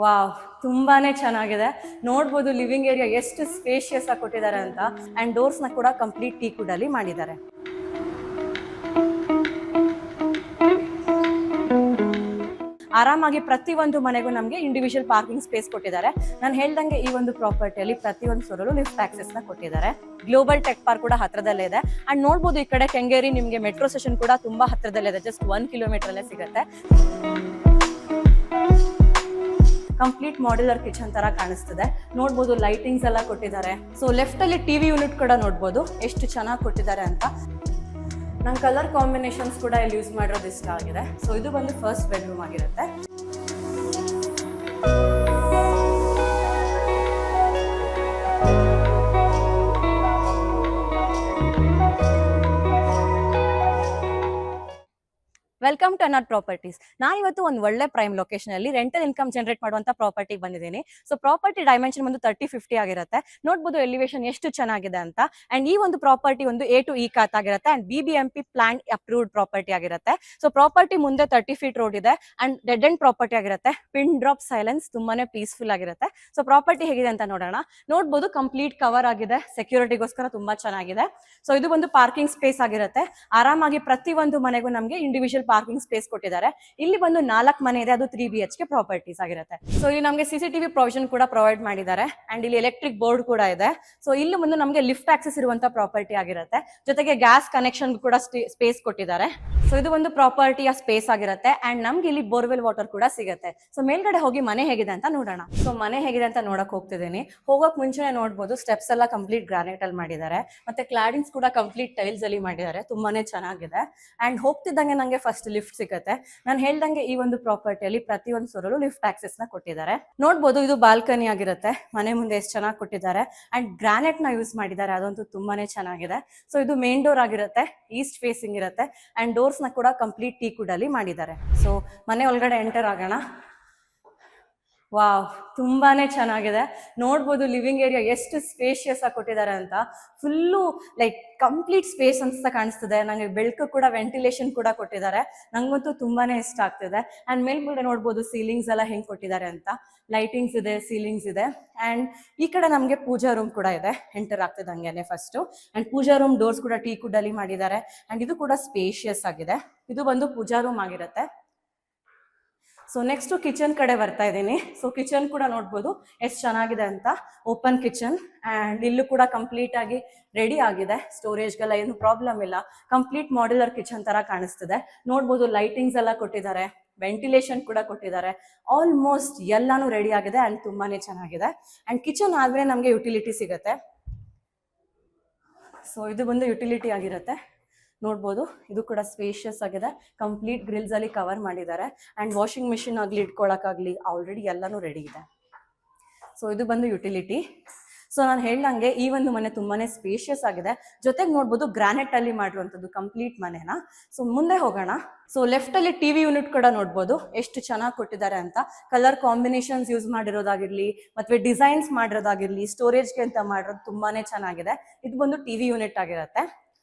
Wow, ತುಂಬಾನೇ ಚೆನ್ನಾಗಿದೆ. ನೋಡ್ಬೋದು ಲಿವಿಂಗ್ ಏರಿಯಾ ಎಷ್ಟು ಸ್ಪೇಷಿಯಸ್ ಆಗಿ ಕೊಟ್ಟಿದ್ದಾರೆ ಅಂತ. ಅಂಡ್ ಡೋರ್ಸ್ ನ ಕೂಡ ಕಂಪ್ಲೀಟ್ ಟೀಕ್ ವುಡ್ ಅಲ್ಲಿ ಮಾಡಿದ್ದಾರೆ. ಆರಾಮಾಗಿ ಪ್ರತಿಯೊಂದು ಮನೆಗೂ ನಮಗೆ ಇಂಡಿವಿಜುವಲ್ ಪಾರ್ಕಿಂಗ್ ಸ್ಪೇಸ್ ಕೊಟ್ಟಿದ್ದಾರೆ. ನಾನು ಹೇಳ್ದಂಗೆ ಈ ಒಂದು ಪ್ರಾಪರ್ಟಿಯಲ್ಲಿ ಪ್ರತಿಯೊಂದು ಫ್ಲೋರಲ್ಲೂ ಲಿಫ್ಟ್ ಆಕ್ಸೆಸ್ ನ ಕೊಟ್ಟಿದ್ದಾರೆ. ಗ್ಲೋಬಲ್ ಟೆಕ್ ಪಾರ್ಕ್ ಕೂಡ ಹತ್ರದಲ್ಲೇ ಇದೆ. ಅಂಡ್ ನೋಡ್ಬೋದು ಈ ಕಡೆ ಕೆಂಗೇರಿ ನಿಮಗೆ ಮೆಟ್ರೋ ಸ್ಟೇಷನ್ ಕೂಡ ತುಂಬಾ ಹತ್ರದಲ್ಲೇ ಇದೆ. ಜಸ್ಟ್ 1 ಕಿಲೋಮೀಟರ್ ಅಲ್ಲೇ ಸಿಗುತ್ತೆ. ಕಂಪ್ಲೀಟ್ ಮಾಡ್ಯುಲರ್ ಕಿಚನ್ ತರ ಕಾಣಿಸ್ತಿದೆ. ನೋಡ್ಬೋದು ಲೈಟಿಂಗ್ಸ್ ಎಲ್ಲ ಕೊಟ್ಟಿದ್ದಾರೆ. ಸೊ ಲೆಫ್ಟ್ ಅಲ್ಲಿ ಟಿವಿ ಯೂನಿಟ್ ಕೂಡ ನೋಡ್ಬೋದು ಎಷ್ಟು ಚೆನ್ನಾಗಿ ಕೊಟ್ಟಿದ್ದಾರೆ ಅಂತ. ನಂಗೆ ಕಲರ್ ಕಾಂಬಿನೇಷನ್ಸ್ ಕೂಡ ಇಲ್ಲಿ ಯೂಸ್ ಮಾಡಿರೋದು ಇಷ್ಟ ಆಗಿದೆ. ಸೊ ಇದು ಬಂದು ಫಸ್ಟ್ ಬೆಡ್ರೂಮ್ ಆಗಿರುತ್ತೆ. ವೆಲ್ಕಮ್ ಟು ಅನಾಟ್ ಪ್ರಾಪರ್ಟೀಸ್. ನಾನು ಇವತ್ತು ಒಂದು ಒಳ್ಳೆ ಪ್ರೈಮ್ ಲೊಕೇಶನ್ ಅಲ್ಲಿ ರೆಂಟಲ್ ಇನ್ಕಮ್ ಜನರೇಟ್ ಮಾಡುವಂತ ಪ್ರಾಪರ್ಟಿ ಬಂದಿದ್ದೀನಿ. ಸೊ ಪ್ರಾಪರ್ಟಿ ಡೈಮೆನ್ಷನ್ ಒಂದು 30-50 ಆಗಿರುತ್ತೆ. ನೋಡ್ಬೋದು ಎಲಿವೇಶನ್ ಎಷ್ಟು ಚೆನ್ನಾಗಿದೆ ಅಂತ. ಅಂಡ್ ಈ ಒಂದು ಪ್ರಾಪರ್ಟಿ ಒಂದು A to E ಖಾತ್ ಆಗಿರುತ್ತೆ. And BBMP plan approved property ಆಗಿರುತ್ತೆ. ಸೊ ಪ್ರಾಪರ್ಟಿ ಮುಂದೆ 30 ಫೀಟ್ ರೋಡ್ ಇದೆ. ಅಂಡ್ ಡೆಡ್ ಎಂಡ್ ಪ್ರಾಪರ್ಟಿ ಆಗಿರುತ್ತೆ. ಪಿನ್ ಡ್ರಾಪ್ ಸೈಲೆನ್ಸ್, ತುಂಬಾನೇ ಪೀಸ್ಫುಲ್ ಆಗಿರುತ್ತೆ. ಸೊ ಪ್ರಾಪರ್ಟಿ ಹೇಗಿದೆ ಅಂತ ನೋಡೋಣ. ನೋಡ್ಬೋದು ಕಂಪ್ಲೀಟ್ ಕವರ್ ಆಗಿದೆ. ಸೆಕ್ಯೂರಿಟಿಗೋಸ್ಕರ ತುಂಬಾ ಚೆನ್ನಾಗಿದೆ. ಸೊ ಇದು ಒಂದು ಪಾರ್ಕಿಂಗ್ ಸ್ಪೇಸ್ ಆಗಿರುತ್ತೆ. ಆರಾಮಾಗಿ ಪ್ರತಿಯೊಂದು ಮನೆಗೂ ನಮಗೆ ಇಂಡಿವಿಜುವಲ್ ಪಾರ್ಕಿಂಗ್ ಸ್ಪೇಸ್ ಕೊಟ್ಟಿದ್ದಾರೆ. ಇಲ್ಲಿ ಬಂದು 4 ಮನೆ ಇದೆ. ಅದು 3 BHK ಪ್ರಾಪರ್ಟೀಸ್ ಆಗಿರುತ್ತೆ. ಸೊ ಇಲ್ಲಿ ನಮಗೆ CCTV ಪ್ರೊವಿಷನ್ ಕೂಡ ಪ್ರೊವೈಡ್ ಮಾಡಿದ್ದಾರೆ. ಅಂಡ್ ಇಲ್ಲಿ ಎಲೆಕ್ಟ್ರಿಕ್ ಬೋರ್ಡ್ ಕೂಡ ಇದೆ. ಸೊ ಇಲ್ಲಿ ಬಂದು ನಮಗೆ ಲಿಫ್ಟ್ ಆಕ್ಸೆಸ್ ಇರುವಂತ ಪ್ರಾಪರ್ಟಿ ಆಗಿರುತ್ತೆ. ಜೊತೆಗೆ ಗ್ಯಾಸ್ ಕನೆಕ್ಷನ್ ಕೂಡ ಸ್ಪೇಸ್ ಕೊಟ್ಟಿದ್ದಾರೆ. ಸೊ ಇದು ಒಂದು ಪ್ರಾಪರ್ಟಿಯ ಸ್ಪೇಸ್ ಆಗಿರುತ್ತೆ. ಅಂಡ್ ನಮ್ಗೆ ಇಲ್ಲಿ ಬೋರ್ವೆಲ್ ವಾಟರ್ ಕೂಡ ಸಿಗುತ್ತೆ. ಸೊ ಮೇಲ್ಗಡೆ ಹೋಗಿ ಮನೆ ಹೇಗಿದೆ ಅಂತ ನೋಡೋಣ. ಸೊ ಮನೆ ಹೇಗಿದೆ ಅಂತ ನೋಡಕ್ ಹೋಗ್ತಿದ್ದೀನಿ. ಹೋಗಕ್ ಮುಂಚೆನೆ ನೋಡ್ಬೋದು ಸ್ಟೆಪ್ಸ್ ಎಲ್ಲ ಕಂಪ್ಲೀಟ್ ಗ್ರಾನೈಟ್ ಅಲ್ಲಿ ಮಾಡಿದ್ದಾರೆ. ಮತ್ತೆ ಕ್ಲಾಡಿಂಗ್ಸ್ ಕೂಡ ಕಂಪ್ಲೀಟ್ ಟೈಲ್ಸ್ ಅಲ್ಲಿ ಮಾಡಿದ್ದಾರೆ. ತುಂಬಾನೇ ಚೆನ್ನಾಗಿದೆ. ಅಂಡ್ ಹೋಗ್ತಿದ್ದಂಗೆ ನಂಗೆ ಫಸ್ಟ್ ಲಿಫ್ಟ್ ಸಿಗುತ್ತೆ. ನಾನು ಹೇಳ್ದಂಗೆ ಈ ಒಂದು ಪ್ರಾಪರ್ಟಿಯಲ್ಲಿ ಪ್ರತಿಯೊಂದು ಫ್ಲೋರಲ್ಲೂ ಲಿಫ್ಟ್ ಆಕ್ಸೆಸ್ ನ ಕೊಟ್ಟಿದ್ದಾರೆ. ನೋಡ್ಬೋದು ಇದು ಬಾಲ್ಕನಿ ಆಗಿರುತ್ತೆ. ಮನೆ ಮುಂದೆ ಎಷ್ಟು ಚೆನ್ನಾಗಿ ಕೊಟ್ಟಿದ್ದಾರೆ. ಅಂಡ್ ಗ್ರಾನೈಟ್ ನ ಯೂಸ್ ಮಾಡಿದ್ದಾರೆ. ಅದಂತೂ ತುಂಬಾನೇ ಚೆನ್ನಾಗಿದೆ. ಸೊ ಇದು ಮೇನ್ ಡೋರ್ ಆಗಿರುತ್ತೆ. ಈಸ್ಟ್ ಫೇಸಿಂಗ್ ಇರುತ್ತೆ. ಅಂಡ್ ಡೋರ್ಸ್ ನ ಕೂಡ ಕಂಪ್ಲೀಟ್ ಟೀಕ್ ವುಡ್ ಅಲ್ಲಿ ಮಾಡಿದ್ದಾರೆ. ಸೊ ಮನೆ ಒಳಗಡೆ ಎಂಟರ್ ಆಗೋಣ. ವಾವ್, ತುಂಬಾನೇ ಚೆನ್ನಾಗಿದೆ. ನೋಡ್ಬೋದು ಲಿವಿಂಗ್ ಏರಿಯಾ ಎಷ್ಟು ಸ್ಪೇಷಿಯಸ್ ಆಗಿ ಕೊಟ್ಟಿದ್ದಾರೆ ಅಂತ. ಫುಲ್ಲು ಲೈಕ್ ಕಂಪ್ಲೀಟ್ ಸ್ಪೇಸ್ ಅಂತ ಕಾಣಿಸ್ತದೆ. ನಂಗೆ ಬೆಳಕು ಕೂಡ ವೆಂಟಿಲೇಷನ್ ಕೂಡ ಕೊಟ್ಟಿದ್ದಾರೆ. ನಂಗಂತೂ ತುಂಬಾನೇ ಇಷ್ಟ ಆಗ್ತಿದೆ. ಅಂಡ್ ಮೇಲ್ಗಡೆ ನೋಡ್ಬೋದು ಸೀಲಿಂಗ್ಸ್ ಎಲ್ಲ ಹೆಂಗ್ ಕೊಟ್ಟಿದ್ದಾರೆ ಅಂತ. ಲೈಟಿಂಗ್ಸ್ ಇದೆ, ಸೀಲಿಂಗ್ಸ್ ಇದೆ. ಅಂಡ್ ಈ ಕಡೆ ನಮಗೆ ಪೂಜಾ ರೂಮ್ ಕೂಡ ಇದೆ. ಎಂಟರ್ ಆಗ್ತದೆ ಹಂಗೇನೆ first. And pooja room doors ಕೂಡ ಟೀಕ್ ವುಡ್ ಅಲ್ಲಿ ಮಾಡಿದ್ದಾರೆ. ಅಂಡ್ ಇದು ಕೂಡ ಸ್ಪೇಷಿಯಸ್ ಆಗಿದೆ. ಇದು ಬಂದು ಪೂಜಾ ರೂಮ್ ಆಗಿರುತ್ತೆ. ಸೊ ನೆಕ್ಸ್ಟ್ ಕಿಚನ್ ಕಡೆ ಬರ್ತಾ ಇದ್ದೀನಿ. ಸೊ ಕಿಚನ್ ಕೂಡ ನೋಡ್ಬೋದು ಎಷ್ಟು ಚೆನ್ನಾಗಿದೆ ಅಂತ. Open kitchen. ಅಂಡ್ ಇಲ್ಲೂ ಕೂಡ ಕಂಪ್ಲೀಟ್ ಆಗಿ ರೆಡಿ ಆಗಿದೆ. ಸ್ಟೋರೇಜ್ಗೆಲ್ಲ ಏನು ಪ್ರಾಬ್ಲಮ್ ಇಲ್ಲ. ಕಂಪ್ಲೀಟ್ ಮಾಡ್ಯುಲರ್ ಕಿಚನ್ ತರ ಕಾಣಿಸ್ತಿದೆ. ನೋಡ್ಬೋದು ಲೈಟಿಂಗ್ಸ್ ಎಲ್ಲ ಕೊಟ್ಟಿದ್ದಾರೆ. ವೆಂಟಿಲೇಷನ್ ಕೂಡ ಕೊಟ್ಟಿದ್ದಾರೆ. ಆಲ್ಮೋಸ್ಟ್ ಎಲ್ಲಾನು ರೆಡಿ ಆಗಿದೆ. ಅಂಡ್ ತುಂಬಾನೇ ಚೆನ್ನಾಗಿದೆ. ಅಂಡ್ ಕಿಚನ್ ಆದ್ಮೇಲೆ ನಮಗೆ ಯುಟಿಲಿಟಿ ಸಿಗುತ್ತೆ. ಸೊ ಇದು ಬಂದು ಯುಟಿಲಿಟಿ ಆಗಿರುತ್ತೆ. ನೋಡ್ಬೋದು ಇದು ಕೂಡ ಸ್ಪೇಷಿಯಸ್ ಆಗಿದೆ. ಕಂಪ್ಲೀಟ್ ಗ್ರಿಲ್ಸ್ ಅಲ್ಲಿ ಕವರ್ ಮಾಡಿದ್ದಾರೆ. ಅಂಡ್ ವಾಷಿಂಗ್ ಮಿಷಿನ್ ಆಗ್ಲಿ ಇಟ್ಕೊಳಕ್ಕಾಗ್ಲಿ ಆಲ್ರೆಡಿ ಎಲ್ಲಾನು ರೆಡಿ ಇದೆ. ಸೊ ಇದು ಬಂದು ಯುಟಿಲಿಟಿ. ಸೊ ನಾನು ಹೇಳ್ದಂಗೆ ಈ ಒಂದು ಮನೆ ತುಂಬಾನೇ ಸ್ಪೇಷಿಯಸ್ ಆಗಿದೆ. ಜೊತೆಗೆ ನೋಡ್ಬೋದು ಗ್ರಾನೈಟ್ ಅಲ್ಲಿ ಮಾಡಿರುವಂತದ್ದು ಕಂಪ್ಲೀಟ್ ಮನೆನ. ಸೊ ಮುಂದೆ ಹೋಗೋಣ. ಸೊ ಲೆಫ್ಟ್ ಅಲ್ಲಿ ಟಿವಿ ಯೂನಿಟ್ ಕೂಡ ನೋಡ್ಬೋದು ಎಷ್ಟು ಚೆನ್ನಾಗಿ ಕೊಟ್ಟಿದ್ದಾರೆ ಅಂತ. ಕಲರ್ ಕಾಂಬಿನೇಷನ್ಸ್ ಯೂಸ್ ಮಾಡಿರೋದಾಗಿರ್ಲಿ, ಮತ್ತೆ ಡಿಸೈನ್ಸ್ ಮಾಡಿರೋದಾಗಿರ್ಲಿ, ಸ್ಟೋರೇಜ್ಗೆ ಅಂತ ಮಾಡಿರೋದು ತುಂಬಾನೇ ಚೆನ್ನಾಗಿದೆ. ಇದು ಬಂದು ಟಿವಿ ಯೂನಿಟ್ ಆಗಿರುತ್ತೆ.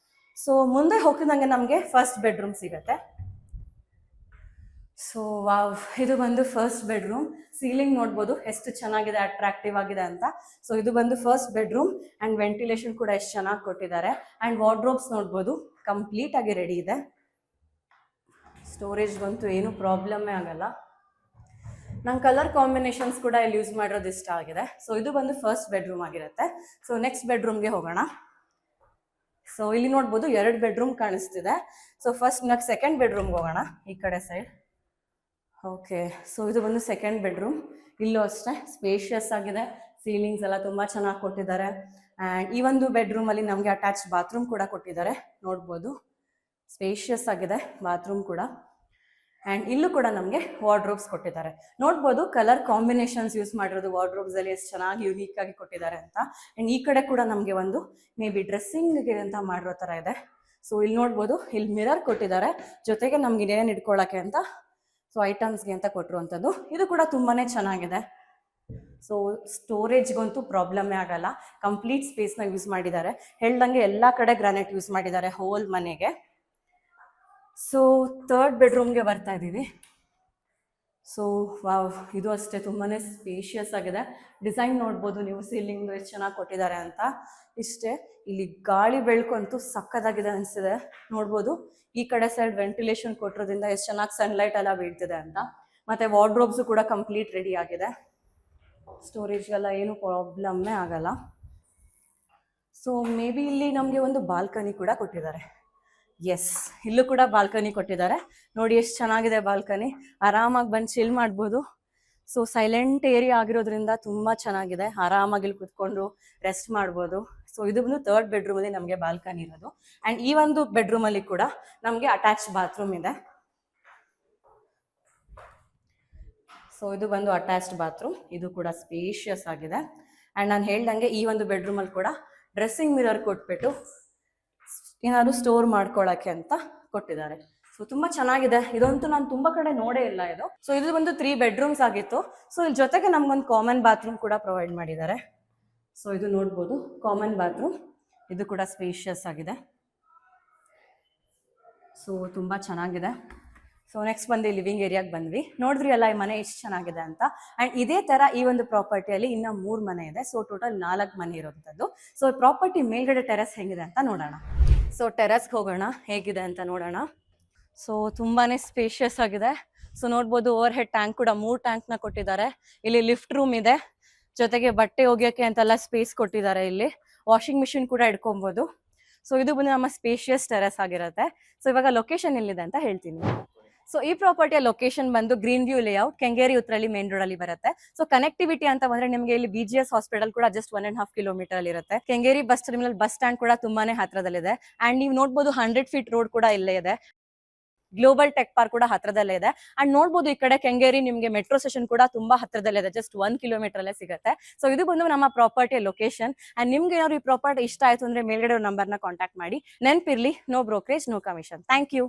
ಸೊ ಮುಂದೆ ಹೋಗ್ತಿದ್ದಂಗೆ ನಮಗೆ ಫಸ್ಟ್ ಬೆಡ್ರೂಮ್ ಸಿಗುತ್ತೆ. ಸೊ ವಾವ್, ಇದು ಬಂದು ಫಸ್ಟ್ ಬೆಡ್ರೂಮ್. ಸೀಲಿಂಗ್ ನೋಡ್ಬೋದು ಎಷ್ಟು ಚೆನ್ನಾಗಿದೆ, ಅಟ್ರಾಕ್ಟಿವ್ ಆಗಿದೆ ಅಂತ. ಸೊ ಇದು ಬಂದು ಫಸ್ಟ್ ಬೆಡ್ರೂಮ್. ಅಂಡ್ ವೆಂಟಿಲೇಷನ್ ಕೂಡ ಎಷ್ಟು ಚೆನ್ನಾಗಿ ಕೊಟ್ಟಿದ್ದಾರೆ. ಅಂಡ್ ವಾರ್ಡ್ರೋಬ್ಸ್ ನೋಡ್ಬೋದು ಕಂಪ್ಲೀಟ್ ಆಗಿ ರೆಡಿ ಇದೆ. ಸ್ಟೋರೇಜ್ ಬಂತು ಏನು ಪ್ರಾಬ್ಲಮ್ಮೇ ಆಗಲ್ಲ. ನಂಗೆ ಕಲರ್ ಕಾಂಬಿನೇಷನ್ಸ್ ಕೂಡ ಇಲ್ಲಿ ಯೂಸ್ ಮಾಡಿರೋದು ಇಷ್ಟ ಆಗಿದೆ. ಸೊ ಇದು ಬಂದು ಫಸ್ಟ್ ಬೆಡ್ರೂಮ್ ಆಗಿರುತ್ತೆ. ಸೊ ನೆಕ್ಸ್ಟ್ ಬೆಡ್ರೂಮ್ಗೆ ಹೋಗೋಣ. ಸೊ ಇಲ್ಲಿ ನೋಡ್ಬೋದು 2 ಬೆಡ್ರೂಮ್ ಕಾಣಿಸ್ತಿದೆ. ಸೊ ಫಸ್ಟ್ ನಾಕ್ ಸೆಕೆಂಡ್ ಬೆಡ್ರೂಮ್ಗೆ ಹೋಗೋಣ. ಈ ಕಡೆ ಸೈಡ್. ಓಕೆ, ಸೊ ಇದು ಬಂದು ಸೆಕೆಂಡ್ ಬೆಡ್ರೂಮ್. ಇಲ್ಲೂ ಅಷ್ಟೇ ಸ್ಪೇಷಿಯಸ್ ಆಗಿದೆ. ಸೀಲಿಂಗ್ಸ್ ಎಲ್ಲ ತುಂಬಾ ಚೆನ್ನಾಗಿ ಕೊಟ್ಟಿದ್ದಾರೆ. ಆ್ಯಂಡ್ ಈ ಒಂದು ಬೆಡ್ರೂಮ್ ಅಲ್ಲಿ ನಮಗೆ ಅಟ್ಯಾಚ್ ಬಾತ್ರೂಮ್ ಕೂಡ ಕೊಟ್ಟಿದ್ದಾರೆ. ನೋಡ್ಬೋದು ಸ್ಪೇಷಿಯಸ್ ಆಗಿದೆ ಬಾತ್ರೂಮ್ ಕೂಡ. ಆ್ಯಂಡ್ ಇಲ್ಲೂ ಕೂಡ ನಮಗೆ ವಾರ್ಡ್ರೋಬ್ಸ್ ಕೊಟ್ಟಿದ್ದಾರೆ. ನೋಡ್ಬೋದು ಕಲರ್ ಕಾಂಬಿನೇಷನ್ಸ್ ಯೂಸ್ ಮಾಡಿರೋದು ವಾರ್ಡ್ರೋಬ್ಸ್ ಅಲ್ಲಿ ಎಷ್ಟು ಚೆನ್ನಾಗಿ ಯುನೀಕ್ ಆಗಿ ಕೊಟ್ಟಿದ್ದಾರೆ ಅಂತ. ಆ್ಯಂಡ್ ಈ ಕಡೆ ಕೂಡ ನಮಗೆ ಒಂದು ಮೇ ಬಿ ಡ್ರೆಸ್ಸಿಂಗ್ಗೆ ಅಂತ ಮಾಡಿರೋ ಥರ ಇದೆ. ಸೊ ಇಲ್ಲಿ ನೋಡ್ಬೋದು ಇಲ್ಲಿ ಮಿರರ್ ಕೊಟ್ಟಿದ್ದಾರೆ. ಜೊತೆಗೆ ನಮ್ಗೆ ಇನ್ನೇನು ಇಟ್ಕೊಳ್ಳೋಕ್ಕೆ ಅಂತ ಸೊ ಐಟಮ್ಸ್ಗೆ ಅಂತ ಕೊಟ್ಟಿರುವಂಥದ್ದು. ಇದು ಕೂಡ ತುಂಬಾನೇ ಚೆನ್ನಾಗಿದೆ. ಸೊ ಸ್ಟೋರೇಜ್ಗಂತೂ ಪ್ರಾಬ್ಲಮ್ಮೇ ಆಗಲ್ಲ. ಕಂಪ್ಲೀಟ್ ಸ್ಪೇಸ್ನ ಯೂಸ್ ಮಾಡಿದ್ದಾರೆ. ಹೇಳ್ದಂಗೆ ಎಲ್ಲ ಕಡೆ ಗ್ರಾನೈಟ್ ಯೂಸ್ ಮಾಡಿದ್ದಾರೆ ಹೋಲ್ ಮನೆಗೆ. ಸೊ ಥರ್ಡ್ ಬೆಡ್ರೂಮ್ಗೆ ಬರ್ತಾ ಇದ್ದೀವಿ. ಸೊ ವಾವ್, ಇದು ಅಷ್ಟೇ ತುಂಬಾನೇ ಸ್ಪೇಷಿಯಸ್ ಆಗಿದೆ. ಡಿಸೈನ್ ನೋಡ್ಬೋದು ನೀವು, ಸೀಲಿಂಗ್ ಎಷ್ಟು ಚೆನ್ನಾಗಿ ಕೊಟ್ಟಿದ್ದಾರೆ ಅಂತ. ಇಷ್ಟೇ, ಇಲ್ಲಿ ಗಾಳಿ ಬೆಳಕಂತೂ ಸಕ್ಕದಾಗಿದೆ ಅನಿಸಿದೆ. ನೋಡ್ಬೋದು ಈ ಕಡೆ ಸೈಡ್ ವೆಂಟಿಲೇಷನ್ ಕೊಟ್ಟಿರೋದ್ರಿಂದ ಎಷ್ಟು ಚೆನ್ನಾಗಿ ಸನ್ಲೈಟ್ ಎಲ್ಲ ಬೀಳ್ತಿದೆ ಅಂತ. ಮತ್ತೆ ವಾರ್ಡ್ರೋಬ್ಸು ಕೂಡ ಕಂಪ್ಲೀಟ್ ರೆಡಿ ಆಗಿದೆ. ಸ್ಟೋರೇಜ್ಗೆಲ್ಲ ಏನು ಪ್ರಾಬ್ಲಮ್ಮೇ ಆಗಲ್ಲ. ಸೊ ಮೇ ಬಿ ಇಲ್ಲಿ ನಮಗೆ ಒಂದು ಬಾಲ್ಕನಿ ಕೂಡ ಕೊಟ್ಟಿದ್ದಾರೆ. ಎಸ್, ಇಲ್ಲೂ ಕೂಡ ಬಾಲ್ಕನಿ ಕೊಟ್ಟಿದ್ದಾರೆ. ನೋಡಿ ಎಷ್ಟು ಚೆನ್ನಾಗಿದೆ ಬಾಲ್ಕನಿ, ಆರಾಮಾಗಿ ಬಂದು ಚಿಲ್ ಮಾಡ್ಬೋದು. ಸೊ ಸೈಲೆಂಟ್ ಏರಿಯಾ ಆಗಿರೋದ್ರಿಂದ ತುಂಬ ಚೆನ್ನಾಗಿದೆ, ಆರಾಮಾಗಿ ಇಲ್ಲಿ ಕುತ್ಕೊಂಡು ರೆಸ್ಟ್ ಮಾಡ್ಬೋದು. ಸೊ ಇದು ಬಂದು 3rd ಬೆಡ್ರೂಮಲ್ಲಿ ನಮಗೆ ಬಾಲ್ಕನಿ ಇರೋದು. ಆ್ಯಂಡ್ ಈ ಒಂದು ಬೆಡ್ರೂಮಲ್ಲಿ ಕೂಡ ನಮಗೆ ಅಟ್ಯಾಚ್ ಬಾತ್ರೂಮ್ ಇದೆ. ಸೊ ಇದು ಬಂದು ಅಟ್ಯಾಚ್ಡ್ ಬಾತ್ರೂಮ್, ಇದು ಕೂಡ ಸ್ಪೇಷಿಯಸ್ ಆಗಿದೆ. ಆ್ಯಂಡ್ ನಾನು ಹೇಳ್ದಂಗೆ ಈ ಒಂದು ಬೆಡ್ರೂಮಲ್ಲಿ ಕೂಡ ಡ್ರೆಸ್ಸಿಂಗ್ ಮಿರರ್ ಕೊಟ್ಬಿಟ್ಟು ಏನಾದ್ರು ಸ್ಟೋರ್ ಮಾಡ್ಕೊಳ್ಳೋಕ್ಕೆ ಅಂತ ಕೊಟ್ಟಿದ್ದಾರೆ. ಸೊ ತುಂಬಾ ಚೆನ್ನಾಗಿದೆ. ಇದಂತೂ ನಾನು ತುಂಬಾ ಕಡೆ ನೋಡೇ ಇಲ್ಲ ಇದು. ಸೊ ಇದು ಒಂದು 3 ಬೆಡ್ರೂಮ್ಸ್ ಆಗಿತ್ತು. ಸೊ ಇಲ್ಲಿ ಜೊತೆಗೆ ನಮ್ಗೊಂದು ಕಾಮನ್ ಬಾತ್ರೂಮ್ ಕೂಡ ಪ್ರೊವೈಡ್ ಮಾಡಿದ್ದಾರೆ. ಸೊ ಇದು ನೋಡ್ಬೋದು ಕಾಮನ್ ಬಾತ್ರೂಮ್, ಇದು ಕೂಡ ಸ್ಪೇಷಿಯಸ್ ಆಗಿದೆ. ಸೊ ತುಂಬಾ ಚೆನ್ನಾಗಿದೆ. ಸೊ ನೆಕ್ಸ್ಟ್ ಬಂದು ಲಿವಿಂಗ್ ಏರಿಯಾಗೆ ಬಂದ್ವಿ. ನೋಡಿದ್ರಿ ಅಲ್ಲ ಈ ಮನೆ ಎಷ್ಟು ಚೆನ್ನಾಗಿದೆ ಅಂತ. ಆ್ಯಂಡ್ ಇದೇ ಥರ ಈ ಒಂದು ಪ್ರಾಪರ್ಟಿಯಲ್ಲಿ ಇನ್ನು 3 ಮನೆ ಇದೆ. ಸೊ ಟೋಟಲ್ 4 ಮನೆ ಇರೋಂಥದ್ದು. ಸೊ ಪ್ರಾಪರ್ಟಿ ಮೇಲ್ಗಡೆ ಟೆರೆಸ್ ಹೆಂಗಿದೆ ಅಂತ ನೋಡೋಣ. ಸೊ ಟೆರೆಸ್ಗೆ ಹೋಗೋಣ, ಹೇಗಿದೆ ಅಂತ ನೋಡೋಣ. ಸೊ ತುಂಬಾನೇ ಸ್ಪೇಷಿಯಸ್ ಆಗಿದೆ. ಸೊ ನೋಡ್ಬೋದು ಓವರ್ ಹೆಡ್ ಟ್ಯಾಂಕ್ ಕೂಡ 3 ಟ್ಯಾಂಕ್ನ ಕೊಟ್ಟಿದ್ದಾರೆ. ಇಲ್ಲಿ ಲಿಫ್ಟ್ ರೂಮ್ ಇದೆ, ಜೊತೆಗೆ ಬಟ್ಟೆ ಒಗೆಯೋಕ್ಕೆ ಅಂತೆಲ್ಲ ಸ್ಪೇಸ್ ಕೊಟ್ಟಿದ್ದಾರೆ. ಇಲ್ಲಿ ವಾಷಿಂಗ್ ಮಿಷಿನ್ ಕೂಡ ಇಟ್ಕೊಬೋದು. ಸೊ ಇದು ಬಂದು ನಮ್ಮ ಸ್ಪೇಷಿಯಸ್ ಟೆರೆಸ್ ಆಗಿರುತ್ತೆ. ಸೊ ಇವಾಗ ಲೊಕೇಶನ್ ಎಲ್ಲಿದೆ ಅಂತ ಹೇಳ್ತೀನಿ. ಸೊ ಈ ಪ್ರಾಪರ್ಟಿಯ ಲೊಕೇಶನ್ ಬಂದು green view layout, Kengeri Uttarahalli main road ಅಲ್ಲಿ ಬರುತ್ತೆ. ಸೊ ಕನೆಕ್ಟಿವಿಟಿ ಅಂತ ಬಂದ್ರೆ ನಿಮಗೆ ಇಲ್ಲಿ BGS ಹಾಸ್ಪಿಟಲ್ ಕೂಡ ಜಸ್ಟ್ 1.5 ಕಿಲೋಮೀಟರ್ ಅಲ್ಲಿ ಇರುತ್ತೆ. Kengeri bus terminal bus stand ಕೂಡ ತುಂಬಾನೇ ಹತ್ರದಲ್ಲಿದೆ. ಅಂಡ್ ನೀವು ನೋಡ್ಬೋದು 100 ಫೀಟ್ ರೋಡ್ ಕೂಡ ಇಲ್ಲೇ ಇದೆ. ಗ್ಲೋಬಲ್ ಟೆಕ್ ಪಾರ್ಕ್ ಕೂಡ ಹತ್ರದಲ್ಲೇ ಇದೆ. ಅಂಡ್ ನೋಡ್ಬೋದು ಈ ಕಡೆ ಕೆಂಗೇರಿ ನಿಮಗೆ ಮೆಟ್ರೋ ಸ್ಟೇಷನ್ ಕೂಡ ತುಂಬಾ ಹತ್ರದಲ್ಲಿದೆ, ಜಸ್ಟ್ 1 ಕಿಲೋಮೀಟರ್ ಅಲ್ಲೇ ಸಿಗುತ್ತೆ. ಸೊ ಇದು ಬಂದು ನಮ್ಮ ಪ್ರಾಪರ್ಟಿಯ ಲೊಕೇಶನ್. ಅಂಡ್ ನಿಮ್ಗೆ ಏನಾದ್ರು ಈ ಪ್ರಾಪರ್ಟಿ ಇಷ್ಟ ಆಯ್ತು ಅಂದ್ರೆ ಮೇಲ್ಗಡೆ ನಂಬರ್ನ ಕಾಂಟ್ಯಾಕ್ಟ್ ಮಾಡಿ. ನೆನಪಿರ್ಲಿ, no brokerage, no commission. Thank you.